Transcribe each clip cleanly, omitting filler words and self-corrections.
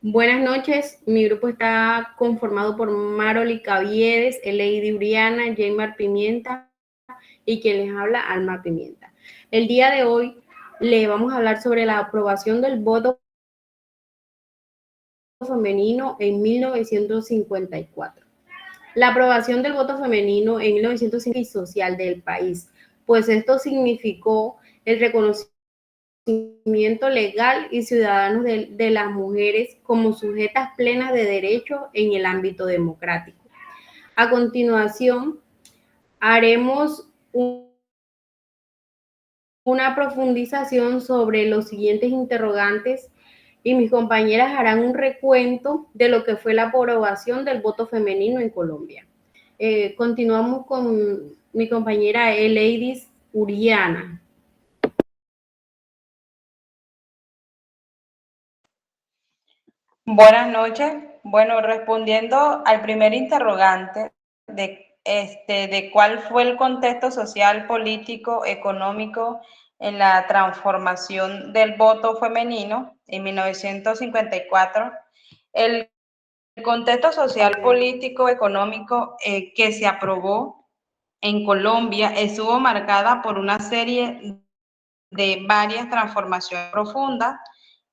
Buenas noches, mi grupo está conformado por Maroli Caviedes, Eleidi Uriana, Jaymar Pimienta y quien les habla, Alma Pimienta. El día de hoy le vamos a hablar sobre la aprobación del voto femenino en 1954. La aprobación del voto femenino en 1950 y social del país, pues esto significó el reconocimiento legal y ciudadano de las mujeres como sujetas plenas de derechos en el ámbito democrático. A continuación, haremos una profundización sobre los siguientes interrogantes y mis compañeras harán un recuento de lo que fue la aprobación del voto femenino en Colombia. Continuamos con mi compañera Eleidis Uriana. Buenas noches. Bueno, respondiendo al primer interrogante de cuál fue el contexto social, político, económico en la transformación del voto femenino en 1954, el contexto social, político, económico que se aprobó en Colombia estuvo marcada por una serie de varias transformaciones profundas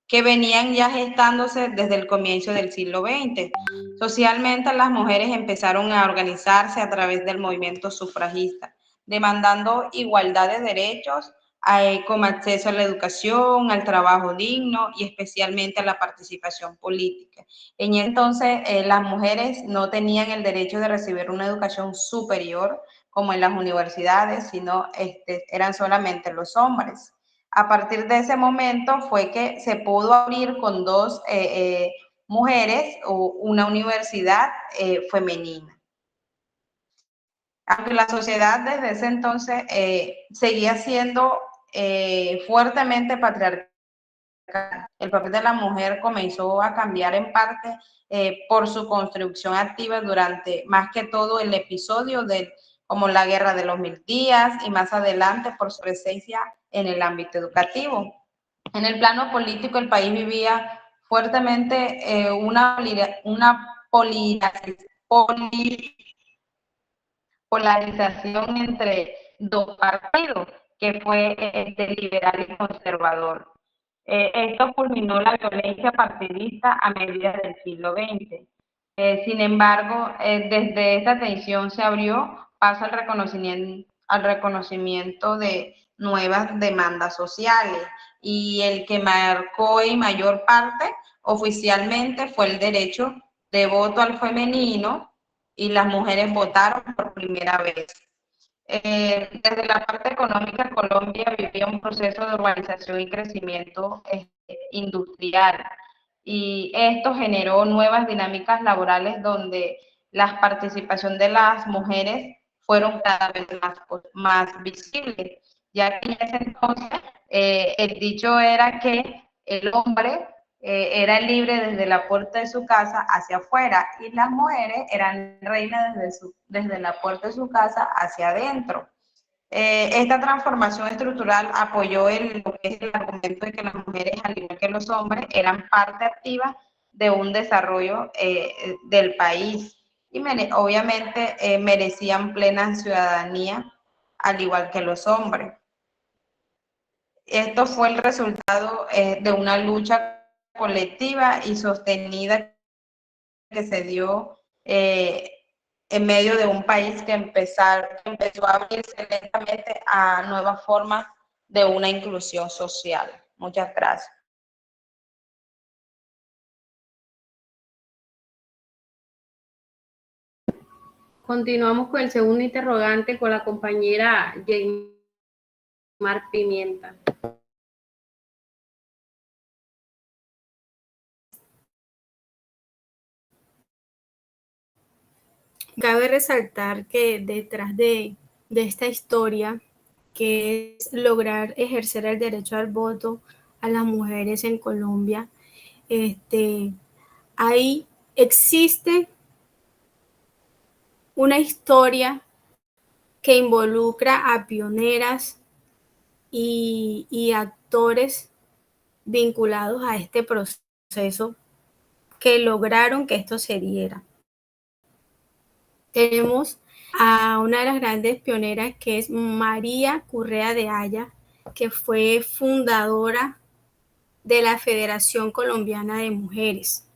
que venían ya gestándose desde el comienzo del siglo XX. Socialmente, las mujeres empezaron a organizarse a través del movimiento sufragista, demandando igualdad de derechos, como acceso a la educación, al trabajo digno y especialmente a la participación política. En entonces, las mujeres no tenían el derecho de recibir una educación superior como en las universidades, sino eran solamente los hombres. A partir de ese momento fue que se pudo abrir con dos mujeres una universidad femenina. Aunque la sociedad desde ese entonces seguía siendo fuertemente patriarcal, el papel de la mujer comenzó a cambiar en parte por su construcción activa durante más que todo el episodio como la Guerra de los 1000 días y más adelante por su presencia en el ámbito educativo. En el plano político, el país vivía fuertemente una polarización entre dos partidos, que fue el liberal y conservador. Esto culminó la violencia partidista a mediados del siglo XX. Sin embargo, desde esta tensión se abrió paso al reconocimiento de nuevas demandas sociales y el que marcó en mayor parte oficialmente fue el derecho de voto al femenino y las mujeres votaron por primera vez. Desde la parte económica, Colombia vivía un proceso de urbanización y crecimiento industrial y esto generó nuevas dinámicas laborales donde la participación de las mujeres fueron cada vez más visibles, ya que en ese entonces el dicho era que el hombre era libre desde la puerta de su casa hacia afuera y las mujeres eran reinas desde la puerta de su casa hacia adentro. Esta transformación estructural apoyó lo que es el argumento de que las mujeres, al igual que los hombres, eran parte activa de un desarrollo del país y obviamente merecían plena ciudadanía, al igual que los hombres. Esto fue el resultado de una lucha colectiva y sostenida que se dio en medio de un país que empezó a abrirse lentamente a nuevas formas de una inclusión social. Muchas gracias. Continuamos con el segundo interrogante con la compañera Jaymar Pimienta. Cabe resaltar que detrás de esta historia, que es lograr ejercer el derecho al voto a las mujeres en Colombia, ahí existe una historia que involucra a pioneras y actores vinculados a este proceso que lograron que esto se diera. Tenemos a una de las grandes pioneras que es María Correa de Haya, que fue fundadora de la Federación Colombiana de Mujeres.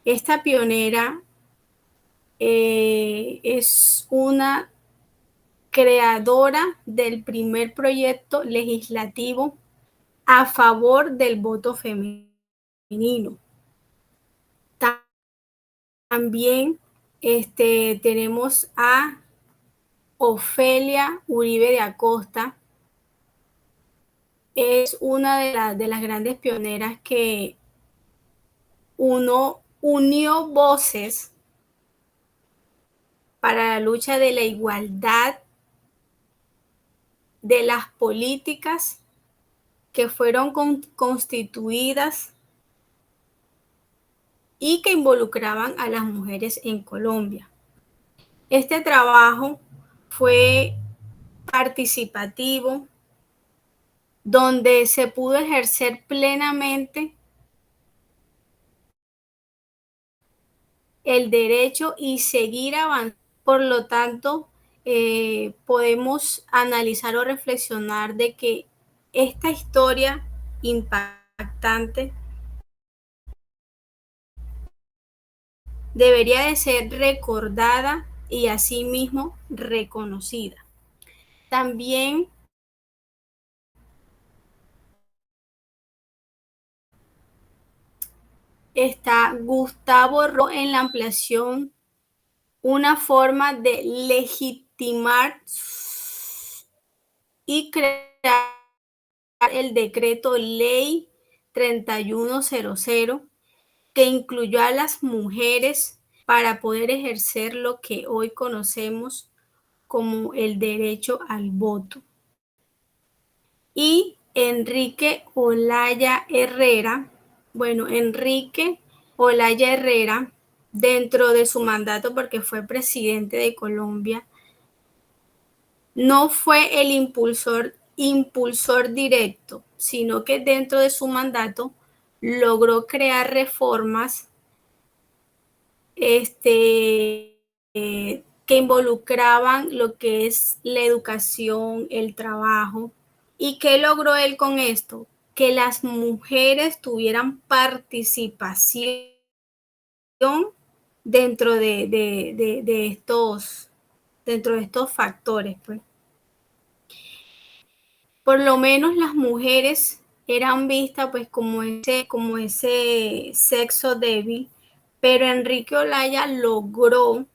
Esta pionera es una creadora del primer proyecto legislativo a favor del voto femenino. También tenemos a Ofelia Uribe de Acosta. Es una de las grandes pioneras que unió voces para la lucha de la igualdad de las políticas que fueron constituidas y que involucraban a las mujeres en Colombia. Este trabajo fue participativo, donde se pudo ejercer plenamente el derecho y seguir avanzando. Por lo tanto, podemos analizar o reflexionar de que esta historia impactante debería de ser recordada y asimismo reconocida. También está Gustavo Ro en la ampliación, una forma de legitimar y crear el decreto ley 3100 que incluyó a las mujeres para poder ejercer lo que hoy conocemos como el derecho al voto. Y Enrique Olaya Herrera, dentro de su mandato, porque fue presidente de Colombia, no fue el impulsor directo, sino que dentro de su mandato logró crear reformas que involucraban lo que es la educación, el trabajo. ¿Y qué logró él con esto? Que las mujeres tuvieran participación dentro de estos factores, pues. Por lo menos las mujeres eran vistas pues como ese sexo débil, pero Enrique Olaya logró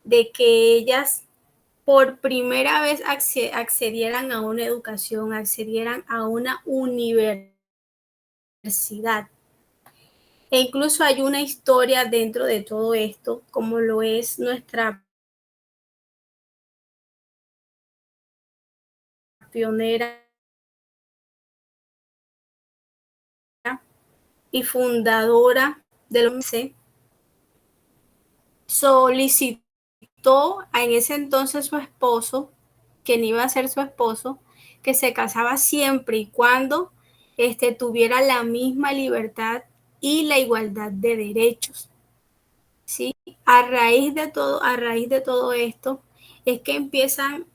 de que ellas por primera vez accedieran a una educación, accedieran a una universidad. E incluso hay una historia dentro de todo esto, como lo es nuestra pionera y fundadora del OMC, solicitó en ese entonces su esposo, quien iba a ser su esposo, que se casaba siempre y cuando tuviera la misma libertad y la igualdad de derechos. ¿Sí? A raíz de todo esto, es que empiezan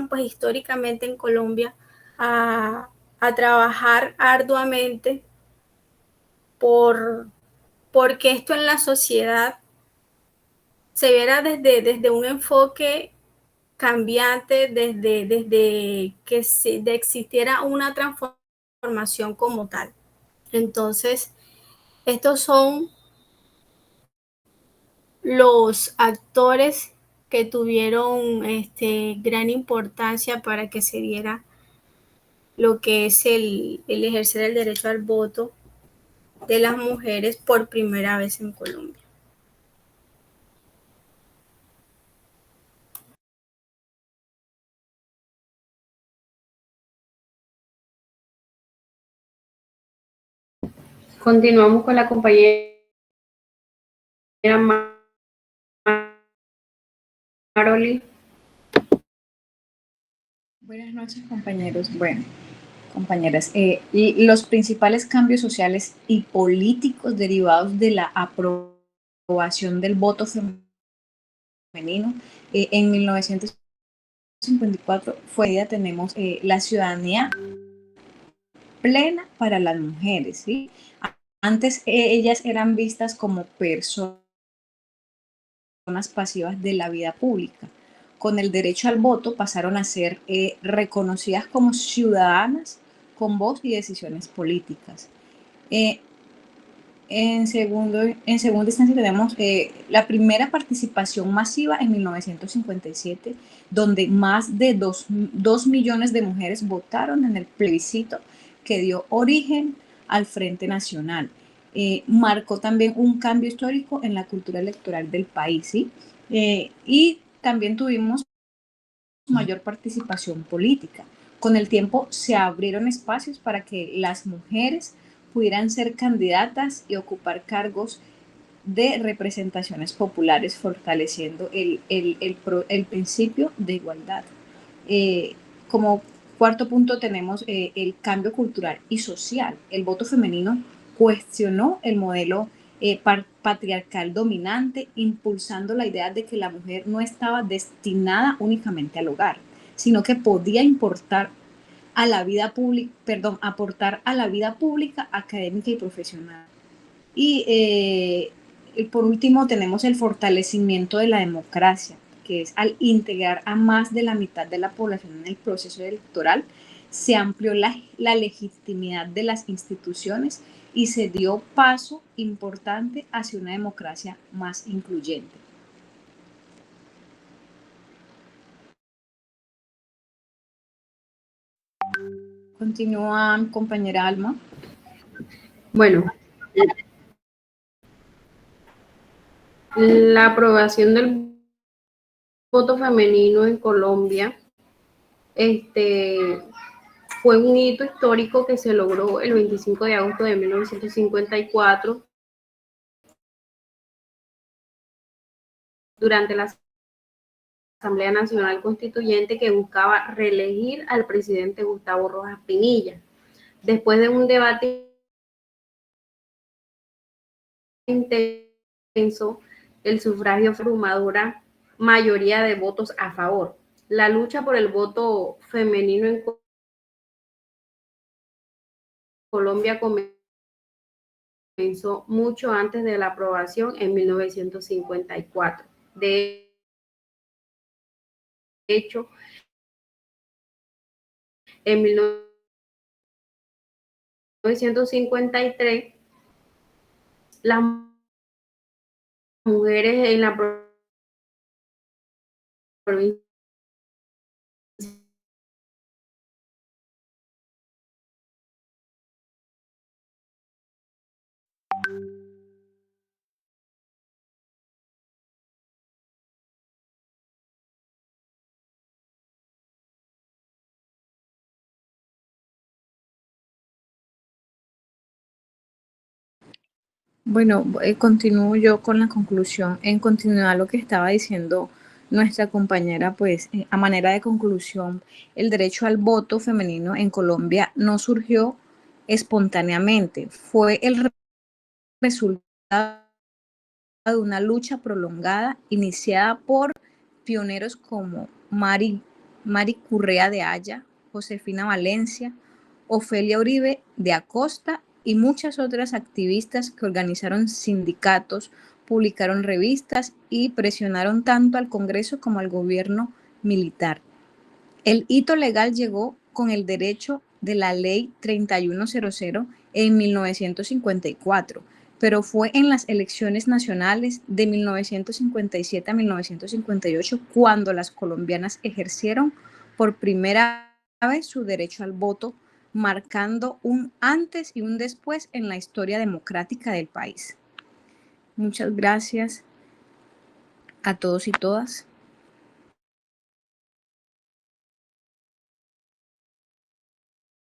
pues históricamente en Colombia a trabajar arduamente porque esto en la sociedad se viera desde un enfoque cambiante, desde que existiera una transformación como tal. Entonces, estos son los actores que tuvieron gran importancia para que se diera lo que es el ejercer el derecho al voto de las mujeres por primera vez en Colombia. Continuamos con la compañera Maroli. Buenas noches, compañeros. Bueno, compañeras. Y los principales cambios sociales y políticos derivados de la aprobación del voto femenino en 1954 tenemos la ciudadanía plena para las mujeres, ¿sí? Antes ellas eran vistas como personas pasivas de la vida pública. Con el derecho al voto pasaron a ser reconocidas como ciudadanas con voz y decisiones políticas. En segunda instancia tenemos la primera participación masiva en 1957, donde más de 2 millones de mujeres votaron en el plebiscito que dio origen al Frente Nacional. Marcó también un cambio histórico en la cultura electoral del país, ¿sí? Y también tuvimos mayor participación política. Con el tiempo se abrieron espacios para que las mujeres pudieran ser candidatas y ocupar cargos de representaciones populares, fortaleciendo el principio de igualdad. Como cuarto punto tenemos el cambio cultural y social. El voto femenino cuestionó el modelo patriarcal dominante, impulsando la idea de que la mujer no estaba destinada únicamente al hogar, sino que podía aportar a la vida pública, académica y profesional. Y por último tenemos el fortalecimiento de la democracia, que es al integrar a más de la mitad de la población en el proceso electoral, se amplió la legitimidad de las instituciones y se dio paso importante hacia una democracia más incluyente. Continúa, compañera Alma. Bueno, la aprobación del voto femenino en Colombia fue un hito histórico que se logró el 25 de agosto de 1954 durante la Asamblea Nacional Constituyente, que buscaba reelegir al presidente Gustavo Rojas Pinilla. Después de un debate intenso, el sufragio fue abrumadora mayoría de votos a favor. La lucha por el voto femenino en Colombia comenzó mucho antes de la aprobación en 1954. De hecho, en 1953, las mujeres en la provincia Bueno, continúo yo con la conclusión. En continuidad a lo que estaba diciendo nuestra compañera, pues a manera de conclusión, el derecho al voto femenino en Colombia no surgió espontáneamente, fue el resultado de una lucha prolongada iniciada por pioneros como Mari Currea de Haya, Josefina Valencia, Ofelia Uribe de Acosta y muchas otras activistas que organizaron sindicatos, publicaron revistas y presionaron tanto al Congreso como al gobierno militar. El hito legal llegó con el derecho de la Ley 3100 en 1954, pero fue en las elecciones nacionales de 1957 a 1958 cuando las colombianas ejercieron por primera vez su derecho al voto, marcando un antes y un después en la historia democrática del país. Muchas gracias a todos y todas.